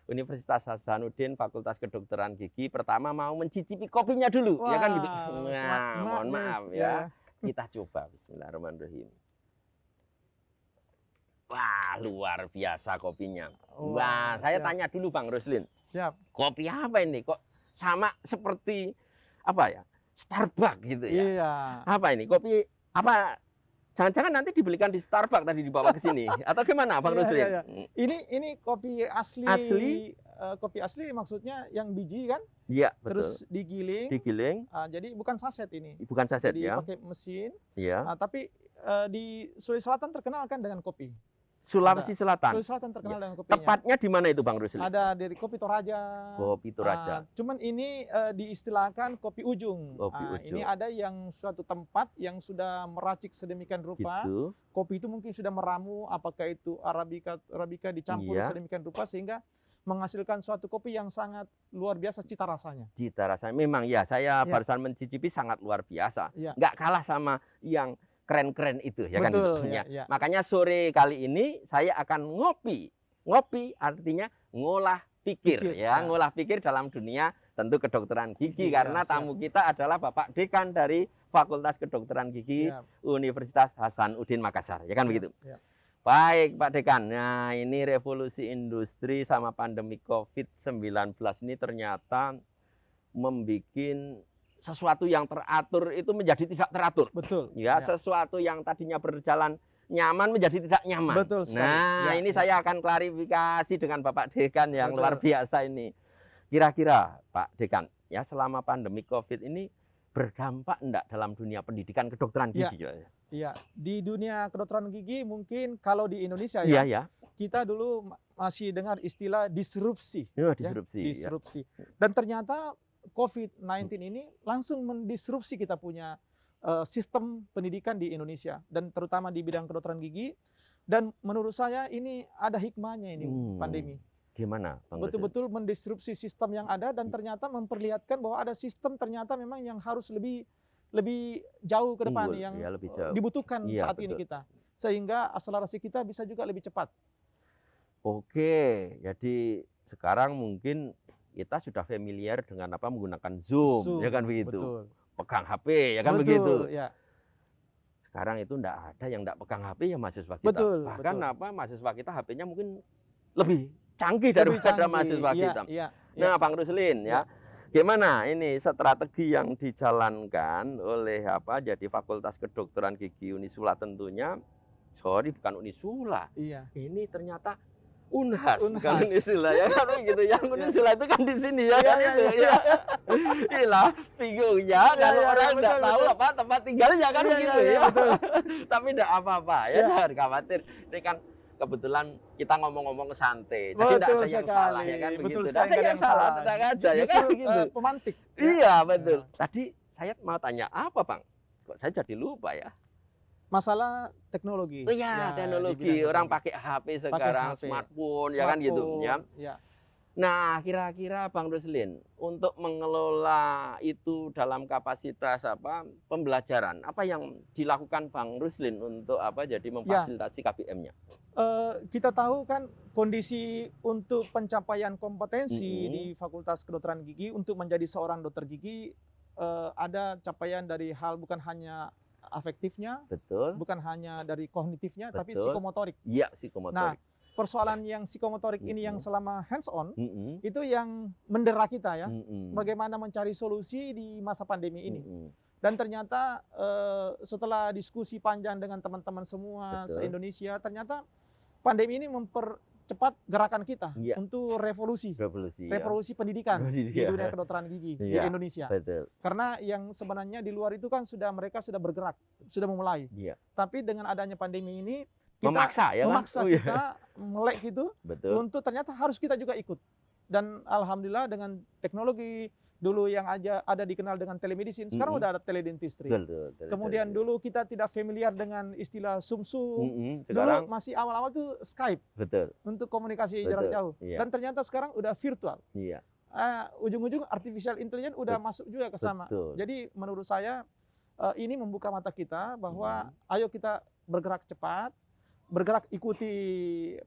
Universitas Hasanuddin Fakultas Kedokteran Gigi. Pertama mau mencicipi kopinya dulu, ya kan gitu. Nah, mohon maaf ya. Kita coba. Bismillahirrahmanirrahim. Wah, luar biasa kopinya. Wah, saya tanya dulu Bang Roslin. Siap. Kopi apa ini? Kok sama seperti apa ya? Starbucks gitu ya. Iya. Apa ini? Kopi apa? Jangan-jangan nanti dibelikan di Starbucks tadi dibawa ke sini atau gimana Bang Roslin? Iya. Ini kopi asli. Asli? Kopi asli maksudnya yang biji kan? Iya, betul. Terus digiling. Digiling. Jadi bukan saset ini. Bukan saset jadi ya. pakai mesin. Iya. Tapi di Sulawesi Selatan terkenal kan dengan kopi. Sulawesi Selatan. Sulawesi Selatan terkenal dengan kopinya. Tepatnya di mana itu Bang Roslin? Ada dari Kopi Toraja. Kopi Toraja. Cuman ini diistilahkan kopi ujung. Kopi ujung. Ini ada yang suatu tempat yang sudah meracik sedemikian rupa. Gitu. Kopi itu mungkin sudah meramu, apakah itu Arabica dicampur sedemikian rupa sehingga menghasilkan suatu kopi yang sangat luar biasa cita rasanya. Cita rasanya memang ya, saya barusan mencicipi sangat luar biasa. Nggak kalah sama yang keren-keren itu ya. Betul, kan gitu. Ya. Makanya sore kali ini saya akan ngopi. Ngopi artinya ngolah pikir ya, ngolah pikir dalam dunia tentu kedokteran gigi karena tamu kita adalah Bapak Dekan dari Fakultas Kedokteran Gigi Universitas Hasanuddin Makassar, ya kan begitu. Baik Pak Dekan, nah ini revolusi industri sama pandemi COVID-19 ini ternyata membuat sesuatu yang teratur itu menjadi tidak teratur. Betul. Ya, sesuatu yang tadinya berjalan nyaman menjadi tidak nyaman. Betul sekali. Nah, ini saya akan klarifikasi dengan Bapak Dekan yang luar biasa ini. Kira-kira Pak Dekan, ya selama pandemi COVID ini berdampak enggak dalam dunia pendidikan kedokteran gigi? Iya, di dunia kedokteran gigi mungkin kalau di Indonesia kita dulu masih dengar istilah disrupsi. Disrupsi. Dan ternyata COVID-19 ini langsung mendisrupsi kita punya sistem pendidikan di Indonesia dan terutama di bidang kedokteran gigi. Dan menurut saya ini ada hikmahnya ini pandemi. Gimana? Betul-betul mendisrupsi sistem yang ada dan ternyata memperlihatkan bahwa ada sistem ternyata memang yang harus lebih jauh ke depan yang dibutuhkan saat ini kita. Sehingga akselerasi kita bisa juga lebih cepat. Oke, jadi sekarang mungkin kita sudah familiar dengan apa menggunakan Zoom, ya kan begitu. Betul. Pegang HP, ya kan begitu. Ya. Sekarang itu enggak ada yang enggak pegang HP ya mahasiswa kita. Bahkan mahasiswa kita HP-nya mungkin lebih canggih daripada mahasiswa kita. Nah, Bang Roslin gimana ini strategi yang dijalankan oleh jadi Fakultas Kedokteran Gigi Unisula tentunya. Bukan Unisula. Ini ternyata Unhas. Kan Unisula ya kan begitu. Yang Unisula itu kan di sini ya kan itu. Inilah bingungnya kalau orang enggak tahu apa tempat tinggalnya kan begitu ya. Tapi enggak apa-apa ya, jangan khawatir. Ini kan kebetulan kita ngomong-ngomong santai. Jadi enggak ada yang salah ya kan begitu. Enggak ada yang salah, tenang aja ya kan begitu. Pemantik. Iya, betul. Tadi saya mau tanya apa, Bang? Kok saya jadi lupa ya? Masalah teknologi. Oh iya, teknologi. Orang pakai HP sekarang, smartphone, ya kan gitu. Ya. Nah, kira-kira Bang Roslin, untuk mengelola itu dalam kapasitas pembelajaran, apa yang dilakukan Bang Roslin untuk jadi memfasilitasi KBM-nya? Kita tahu kan kondisi untuk pencapaian kompetensi di Fakultas Kedokteran Gigi untuk menjadi seorang dokter gigi ada capaian dari hal bukan hanya afektifnya, bukan hanya dari kognitifnya, tapi psikomotorik. Iya, psikomotorik. Nah, persoalan yang psikomotorik ini yang selama hands on itu yang mendera kita ya. Bagaimana mencari solusi di masa pandemi ini. Dan ternyata setelah diskusi panjang dengan teman-teman semua se-Indonesia, ternyata pandemi ini mempercepat gerakan kita untuk revolusi pendidikan di dunia kedokteran gigi di Indonesia. Karena yang sebenarnya di luar itu kan mereka sudah bergerak, sudah memulai. Tapi dengan adanya pandemi ini kita memaksa kita melek gitu untuk ternyata harus kita juga ikut. Dan alhamdulillah dengan teknologi dulu yang ada dikenal dengan telemedicine, sekarang udah ada teledentistry. Kemudian dulu kita tidak familiar dengan istilah Zoom. Dulu masih awal-awal tuh Skype untuk komunikasi jarak jauh. Dan ternyata sekarang udah virtual. Ujung-ujung artificial intelligence udah masuk juga ke sana. Jadi menurut saya ini membuka mata kita bahwa ayo kita bergerak cepat, bergerak ikuti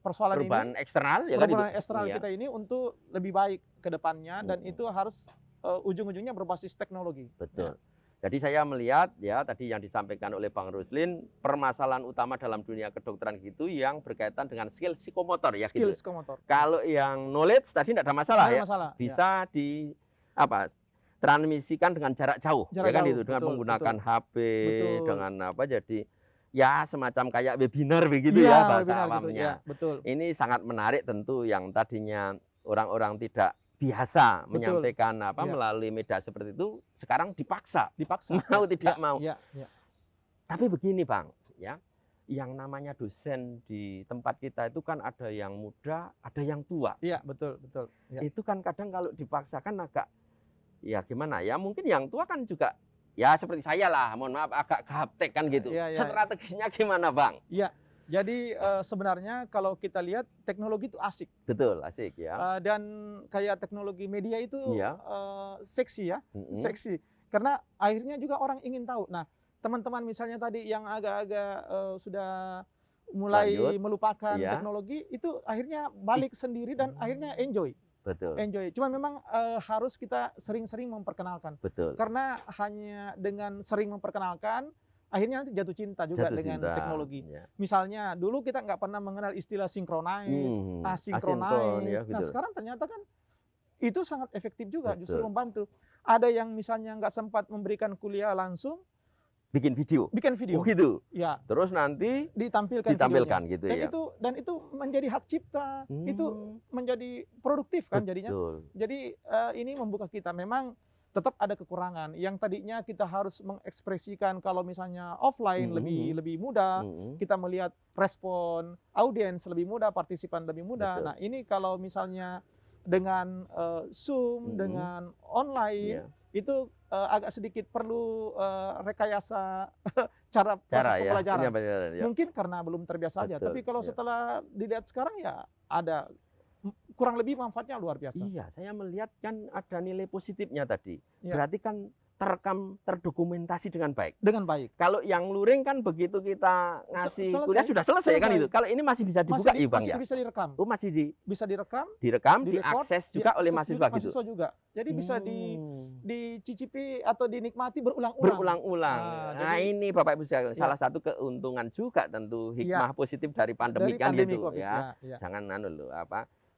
persoalan perubahan ini, eksternal ya kan perubahan itu. eksternal Iya. kita ini untuk lebih baik ke depannya, dan itu harus ujung-ujungnya berbasis teknologi. Betul. Jadi saya melihat ya tadi yang disampaikan oleh Bang Ruslin, permasalahan utama dalam dunia kedokteran gitu yang berkaitan dengan skill psikomotor ya Skill gitu. psikomotor. Kalau yang knowledge tadi tidak ada masalah Nggak ada ya. masalah, Bisa di apa? Transmisikan dengan jarak jauh, Jarak ya kan jauh, itu dengan betul, menggunakan HP, betul. dengan apa jadi ya semacam kayak webinar begitu Iya, ya bahasa webinar gitu, awamnya. ya, betul. Ini sangat menarik tentu yang tadinya orang-orang tidak biasa menyampaikan apa melalui media seperti itu, sekarang dipaksa mau tidak mau. Tapi begini Bang, ya, yang namanya dosen di tempat kita itu kan ada yang muda, ada yang tua. Iya, betul, betul. Ya. Itu kan kadang kalau dipaksakan agak, ya gimana ya, mungkin yang tua kan juga, ya seperti saya lah, mohon maaf agak gaptek kan gitu. Strateginya gimana Bang? Iya. Jadi sebenarnya kalau kita lihat teknologi itu asik. Betul, asik ya. Dan kayak teknologi media itu seksi ya, seksi. Karena akhirnya juga orang ingin tahu. Nah, teman-teman misalnya tadi yang agak-agak sudah mulai melupakan teknologi, itu akhirnya balik sendiri dan akhirnya enjoy. Betul. Enjoy. Cuma memang harus kita sering-sering memperkenalkan. Betul. Karena hanya dengan sering memperkenalkan, akhirnya nanti jatuh cinta juga dengan teknologi. Ya. Misalnya dulu kita nggak pernah mengenal istilah synchronize, asynchronous. Ya, nah sekarang ternyata kan itu sangat efektif juga, justru membantu. Ada yang misalnya nggak sempat memberikan kuliah langsung, bikin video. Oh gitu. Ya. Terus nanti ditampilkan gitu dan ya. Dan itu menjadi hak cipta, itu menjadi produktif kan jadinya. Jadi ini membuka kita. Memang tetap ada kekurangan. Yang tadinya kita harus mengekspresikan kalau misalnya offline lebih mudah, kita melihat respon audiens lebih mudah, partisipan lebih mudah. Nah, ini kalau misalnya dengan Zoom, dengan online, itu agak sedikit perlu rekayasa cara proses pembelajaran. Mungkin karena belum terbiasa aja. Tapi kalau setelah dilihat sekarang ya ada kurang lebih manfaatnya luar biasa. Iya, saya melihat kan ada nilai positifnya tadi. Berarti kan terekam, terdokumentasi dengan baik. Dengan baik. Kalau yang luring kan begitu kita ngasih kuliah sudah selesai kan itu. Kalau ini masih bisa dibuka ya Bang ya? Masih bisa direkam. Oh masih bisa direkam, diakses juga oleh mahasiswa gitu. Mahasiswa juga. Jadi bisa dicicipi atau dinikmati berulang-ulang. Berulang-ulang. Nah, ini Bapak Ibu sekalian, salah satu keuntungan juga tentu hikmah positif dari pandemi kan gitu ya. Jangan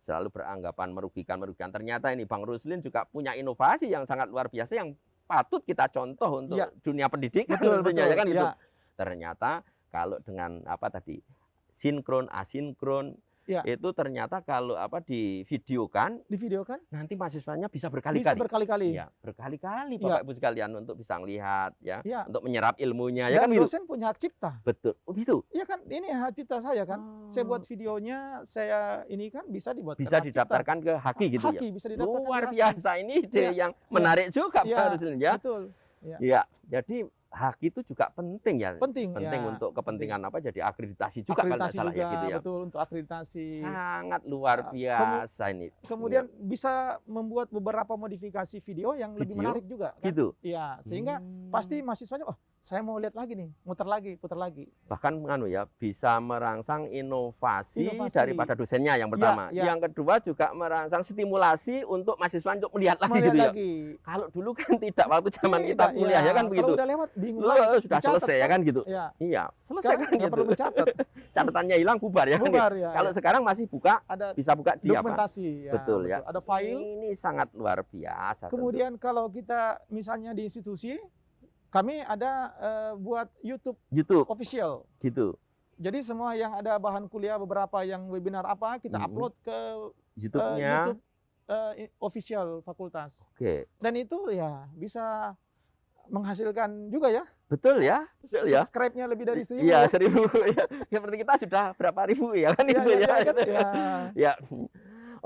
selalu beranggapan merugikan. Ternyata ini Bang Ruslin juga punya inovasi yang sangat luar biasa yang patut kita contoh untuk dunia pendidikan tentunya ya kan gitu. Ternyata kalau dengan sinkron, asinkron itu ternyata kalau divideokan nanti mahasiswanya bisa berkali-kali. Ya, berkali-kali Bapak Ibu sekalian untuk bisa melihat untuk menyerap ilmunya ya kan gitu. Dosen punya hak cipta. Betul. Oh gitu. Iya kan, ini hak cipta saya kan. Saya buat videonya, saya ini kan bisa dibuat. Bisa didaftarkan ke Haki gitu ya. Bisa didaftarkan. Luar biasa, ini ide yang menarik juga Pak Ruslin ya. Betul. Ya, jadi hak itu juga penting ya. Penting untuk kepentingan jadi akreditasi juga kalau tidak salah ya gitu ya. Betul, untuk akreditasi. Sangat luar biasa ini. Kemudian bisa membuat beberapa modifikasi video yang lebih menarik juga kan? Gitu. Iya, sehingga pasti mahasiswanya saya mau lihat lagi nih, putar lagi. Bahkan bisa merangsang inovasi daripada dosennya yang pertama. Yang kedua juga merangsang stimulasi untuk mahasiswa untuk melihat lagi gitu ya. Kalau dulu kan tidak, waktu zaman kita kuliah ya kan begitu. Kalau udah lewat bingung sudah selesai ya kan gitu. Iya, selesai kan gitu. Perlu mencatat. Catatannya hilang, bubar ya kan. Kalau sekarang masih bisa buka di dokumentasi. Betul ya. Ada file. Ini sangat luar biasa. Kemudian kalau kita misalnya di institusi, kami ada buat YouTube official. Gitu. Jadi semua yang ada bahan kuliah, beberapa yang webinar kita upload ke YouTube-nya. YouTube official fakultas. Oke. Dan itu ya bisa menghasilkan juga ya. Betul ya. Subscribe-nya lebih dari 1000. Iya, 1000 ya. Seperti kita sudah berapa ribu ya kan itu ya. Ya.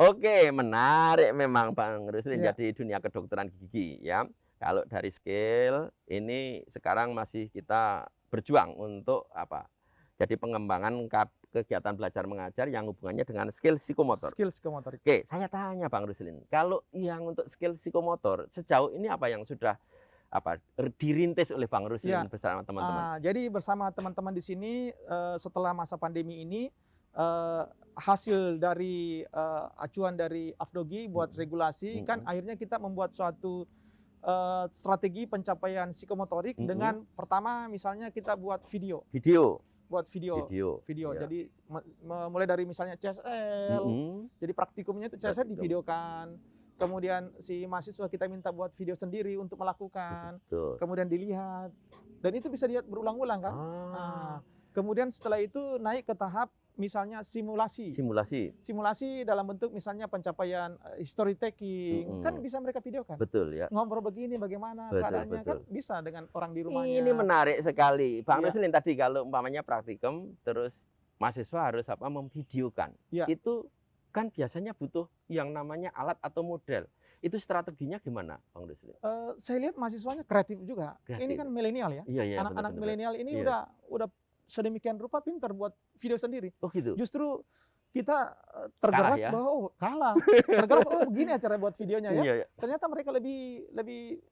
Oke, menarik memang Bang Ruslin jadi dunia kedokteran gigi ya. Kalau dari skill ini sekarang masih kita berjuang untuk jadi pengembangan kegiatan belajar mengajar yang hubungannya dengan skill psikomotor. Oke, saya tanya Bang Ruslin, kalau yang untuk skill psikomotor sejauh ini apa yang sudah dirintis oleh Bang Ruslin bersama teman-teman? Jadi bersama teman-teman di sini setelah masa pandemi ini hasil dari acuan dari Afdogi buat regulasi kan akhirnya kita membuat suatu strategi pencapaian psikomotorik dengan pertama misalnya kita buat video. Ya. Jadi mulai dari misalnya CSL, jadi praktikumnya itu CSL divideokan. Kemudian si mahasiswa kita minta buat video sendiri untuk melakukan, kemudian dilihat, dan itu bisa dilihat berulang-ulang kan. Kemudian setelah itu naik ke tahap misalnya simulasi dalam bentuk misalnya pencapaian history taking, kan bisa mereka videokan. Betul ya. Ngobrol begini bagaimana keadaannya kan bisa dengan orang di rumahnya. Ini menarik sekali, Bang Ruslin tadi kalau umpamanya praktikum terus mahasiswa harus memvideokan, itu kan biasanya butuh yang namanya alat atau model. Itu strateginya gimana, Bang Ruslin? Saya lihat mahasiswanya kreatif juga. Ini kan milenial ya. Anak-anak milenial ini udah sedemikian rupa pintar buat video sendiri. Oh gitu. Justru kita tergerak bahwa kalah. Tergerak begini acara buat videonya ya. Ternyata mereka lebih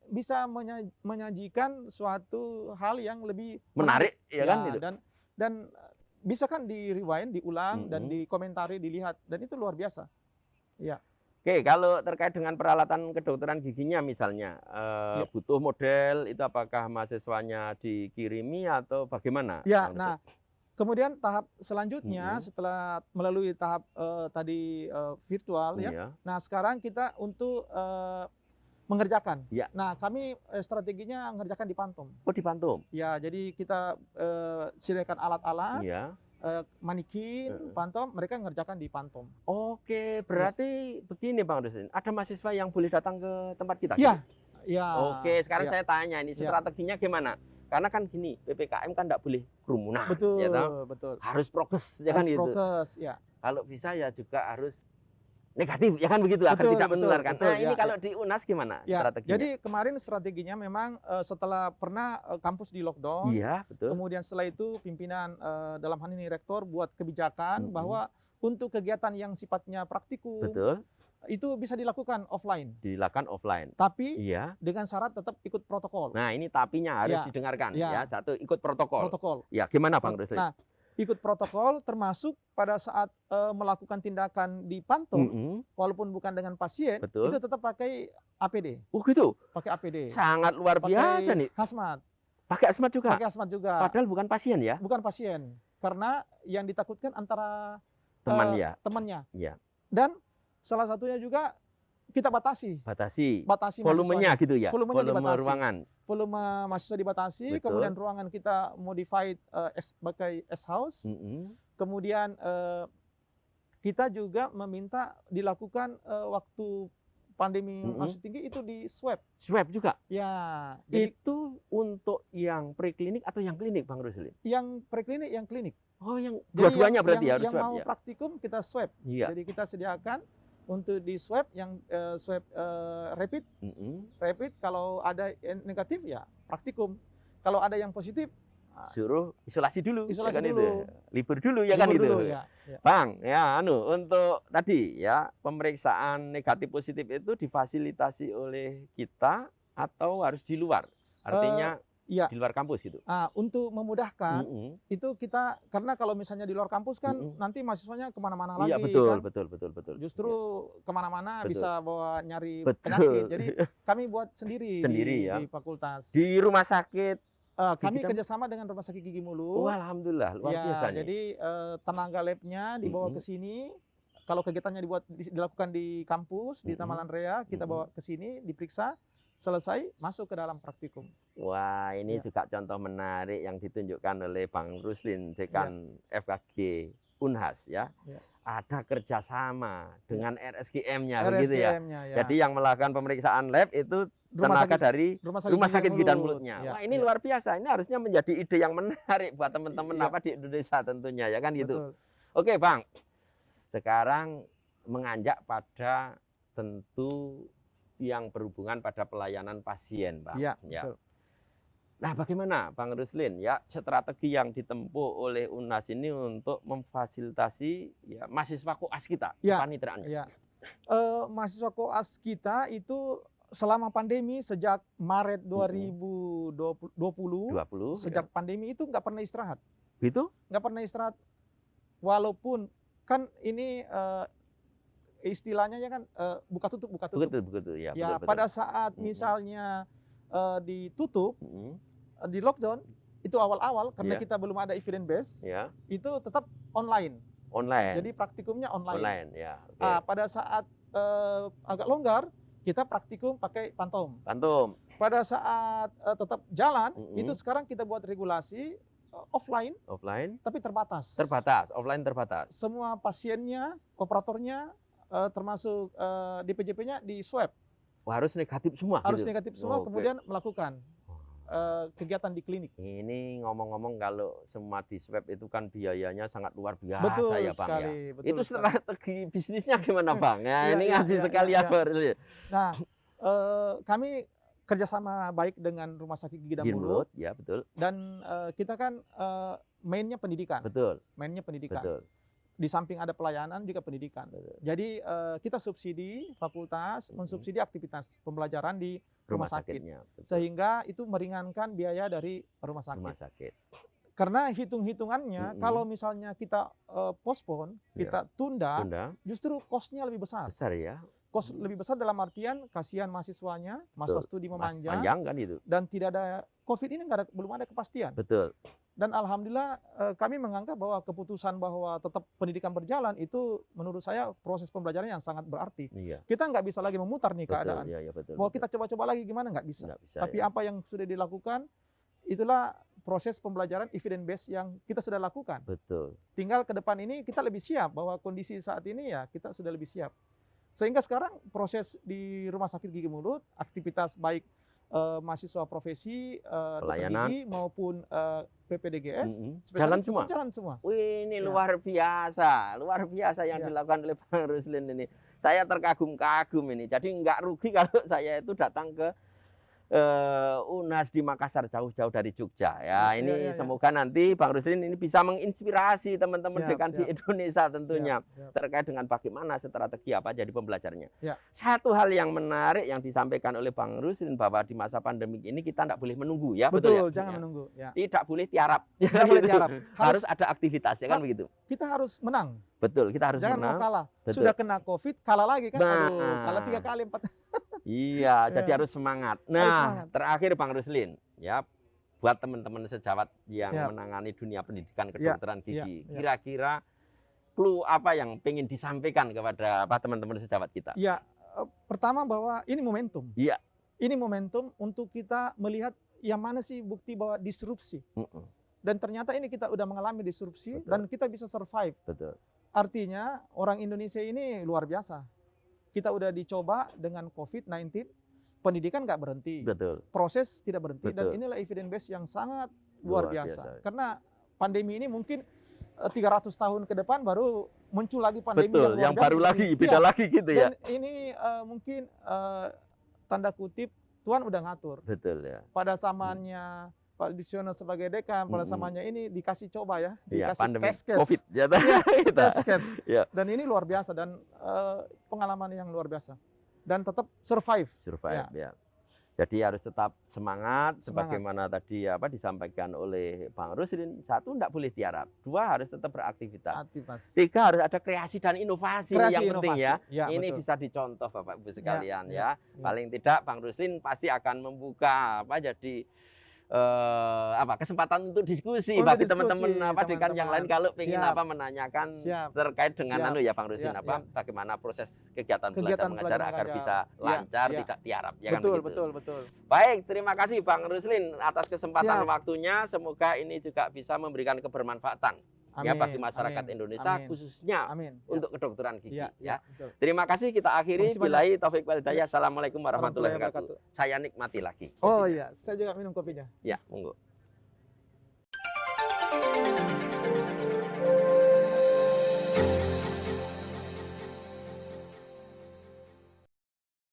bisa menyajikan suatu hal yang lebih menarik ya kan gitu. Dan bisa kan di rewind, diulang dan dikomentari, dilihat, dan itu luar biasa. Ya. Oke, kalau terkait dengan peralatan kedokteran giginya misalnya, butuh model, itu apakah mahasiswanya dikirimi atau bagaimana? Ya, nah kemudian tahap selanjutnya setelah melalui tahap tadi virtual nah sekarang kita untuk mengerjakan. Nah kami strateginya mengerjakan di Pantom. Oh di Pantom? Ya, jadi kita sediakan alat-alat. Manikin, Pantom, mereka ngerjakan di Pantom. Oke, berarti begini Bang Ruslin, ada mahasiswa yang boleh datang ke tempat kita? Oke, sekarang saya tanya ini strateginya gimana? Karena kan gini, PPKM kan tidak boleh kerumunan. Betul. Harus prokes, ya kan gitu. Kalau bisa ya juga harus negatif, ya kan begitu, agar tidak menularkan. Ini kalau di UNAS gimana strateginya? Jadi kemarin strateginya memang setelah pernah kampus di lockdown, kemudian setelah itu pimpinan dalam hal ini rektor buat kebijakan bahwa untuk kegiatan yang sifatnya praktikum, itu bisa dilakukan offline. Tapi dengan syarat tetap ikut protokol. Nah ini tapinya harus didengarkan. Satu, ikut protokol. Ya, gimana Bang Ruslin? Nah, ikut protokol termasuk pada saat melakukan tindakan di Pantom, walaupun bukan dengan pasien, itu tetap pakai APD. Oh gitu? Pakai APD. Sangat luar biasa nih. Hazmat. Pakai hazmat juga? Pakai hazmat juga. Padahal bukan pasien ya? Bukan pasien. Karena yang ditakutkan antara temannya. Dan salah satunya juga kita batasi volumenya gitu ya, volume ruangan, volume mahasiswa dibatasi. Kemudian ruangan kita modified sebagai S house. Kemudian kita juga meminta dilakukan waktu pandemi masih tinggi itu di swab juga ya. Jadi, itu untuk yang preklinik atau yang klinik Bang Ruslin? Yang preklinik, yang klinik. Oh, yang dua-duanya berarti harus swab. Yang mau praktikum kita swab. Jadi kita sediakan untuk di swab yang swab rapid. Kalau ada yang negatif ya praktikum. Kalau ada yang positif suruh isolasi dulu. Isolasi ya kan dulu. Libur dulu ya kan itu. Bang, ya untuk tadi ya pemeriksaan negatif positif itu difasilitasi oleh kita atau harus di luar? Artinya di luar kampus gitu. Untuk memudahkan itu kita, karena kalau misalnya di luar kampus kan nanti mahasiswanya kemana-mana lagi. Iya betul, kan? betul. Justru kemana-mana bisa bawa nyari penyakit. Jadi kami buat sendiri di fakultas. Di rumah sakit. Kami kerjasama dengan Rumah Sakit Gigi Mulut. Alhamdulillah, luar biasa nih. Jadi tenaga labnya dibawa ke sini. Kalau kegiatannya dilakukan di kampus, di Taman Rea, kita bawa ke sini, diperiksa, selesai, masuk ke dalam praktikum. Wah, ini juga contoh menarik yang ditunjukkan oleh Bang Ruslin, Dekan FKG Unhas ya. Ada kerjasama dengan RSGM-nya begitu ya. Jadi yang melakukan pemeriksaan lab itu tenaga dari Rumah Sakit Gigi dan Mulutnya. Wah, ini luar biasa. Ini harusnya menjadi ide yang menarik buat teman-teman di Indonesia tentunya ya kan gitu. Oke, Bang. Sekarang menganjak pada tentu yang berhubungan pada pelayanan pasien, Bang. Betul. Nah, bagaimana Bang Ruslin ya strategi yang ditempuh oleh UNAS ini untuk memfasilitasi mahasiswa koas kita, kepaniteraannya? Mahasiswa koas kita itu selama pandemi sejak Maret 2020, sejak pandemi itu nggak pernah istirahat. Gitu? Nggak pernah istirahat. Walaupun kan ini istilahnya ya kan buka tutup. Betul, ya. Ya, betul. pada saat misalnya ditutup, di lockdown, itu awal-awal karena kita belum ada evidence base, itu tetap online. Jadi praktikumnya online. Ya. Okay. Nah, pada saat agak longgar, kita praktikum pakai pantom. Pada saat tetap jalan, itu sekarang kita buat regulasi offline, tapi terbatas. Offline terbatas. Semua pasiennya, operatornya, termasuk DPJP-nya di swab. Harus negatif semua. Harus negatif semua, kemudian melakukan kegiatan di klinik. Ini ngomong-ngomong kalau semua di swab itu kan biayanya sangat luar biasa. Betul ya Bang sekali, ya. betul Itu sekali. strategi bisnisnya gimana Bang? Ya, ini ngaji sekali ya. Nah, kami kerjasama baik dengan Rumah Sakit Gigi dan Mulut. Ya, betul. Dan kita kan mainnya pendidikan. Betul. Mainnya pendidikan. Betul. Di samping ada pelayanan juga pendidikan. Jadi kita subsidi fakultas, mensubsidi aktivitas pembelajaran di rumah sakit. Sehingga itu meringankan biaya dari rumah sakit. Karena hitung-hitungannya kalau misalnya kita postpone, kita tunda, justru cost-nya lebih besar. Besar ya. Cost lebih besar dalam artian kasihan mahasiswanya, masa studi memanjang. Panjang kan itu. Dan tidak ada COVID ini belum ada kepastian. Betul. Dan alhamdulillah kami menganggap bahwa keputusan bahwa tetap pendidikan berjalan itu menurut saya proses pembelajaran yang sangat berarti. Kita nggak bisa lagi memutar nih keadaan. Bahwa kita coba-coba lagi gimana nggak bisa. Tapi apa yang sudah dilakukan itulah proses pembelajaran evidence base yang kita sudah lakukan. Betul. Tinggal ke depan ini kita lebih siap bahwa kondisi saat ini ya kita sudah lebih siap. Sehingga sekarang proses di Rumah Sakit Gigi Mulut, aktivitas baik mahasiswa profesi, pelayanan gigi maupun PPDGS, jalan semua. Wih, ini luar biasa yang dilakukan oleh Bang Ruslin ini. Saya terkagum-kagum ini. Jadi nggak rugi kalau saya itu datang ke UNAS di Makassar jauh-jauh dari Jogja ya. Ini semoga nanti Bang Ruslin ini bisa menginspirasi teman-teman dekan di Indonesia tentunya terkait dengan bagaimana strategi apa jadi pembelajarannya. Satu hal yang menarik yang disampaikan oleh Bang Ruslin bahwa di masa pandemik ini kita tidak boleh menunggu ya. Betul, jangan menunggu. Tidak boleh tiarap. Tidak boleh tiarap. Harus ada aktivitas ya kan begitu. Kita harus menang. Betul, kita harus jangan menang. Mau kalah. Betul. Sudah kena COVID, kalah lagi kan? Aduh, kalah 3 kali 4. Iya, jadi harus semangat. Nah, terakhir Bang Ruslin, ya buat teman-teman sejawat yang menangani dunia pendidikan kedokteran gigi, kira-kira clue apa yang ingin disampaikan kepada teman-teman sejawat kita? Ya, pertama bahwa ini momentum. Iya. Ini momentum untuk kita melihat yang mana sih bukti bahwa disrupsi. Dan ternyata ini kita udah mengalami disrupsi dan kita bisa survive. Betul. Artinya orang Indonesia ini luar biasa. Kita udah dicoba dengan COVID-19, pendidikan nggak berhenti. Betul. Proses tidak berhenti. Dan inilah evidence base yang sangat luar biasa. Karena pandemi ini mungkin 300 tahun ke depan baru muncul lagi pandemi yang baru lagi, beda lagi gitu ya. Dan ini mungkin tanda kutip Tuhan udah ngatur. Betul ya. Pada zamannya Pak Diciono sebagai dekan, pada zamannya ini dikasih coba ya, dikasih test case. COVID ya. Test case. Dan ini luar biasa dan pengalaman yang luar biasa. Dan tetap survive. Ya. Jadi harus tetap semangat. Sebagaimana tadi disampaikan oleh Bang Ruslin. 1, tidak boleh tiarap. 2, harus tetap beraktivitas. 3, harus ada kreasi dan inovasi yang penting ya. Ini betul. Bisa dicontoh Bapak Ibu sekalian ya. Paling tidak Bang Ruslin pasti akan membuka jadi kesempatan untuk diskusi bagi teman-teman dekan yang lain kalau ingin menanyakan terkait dengan Bang Ruslin bagaimana proses kegiatan belajar mengajar agar bisa lancar tidak tiarap ya kan begitu. Betul. Baik, terima kasih Bang Ruslin atas kesempatan waktunya. Semoga ini juga bisa memberikan kebermanfaatan bagi masyarakat Indonesia khususnya untuk kedokteran gigi ya. Terima kasih, kita akhiri. Billahi taufik wal hidayah. Assalamualaikum warahmatullahi wabarakatuh. Saya nikmati lagi. Oh iya, saya juga minum kopinya. Ya, monggo.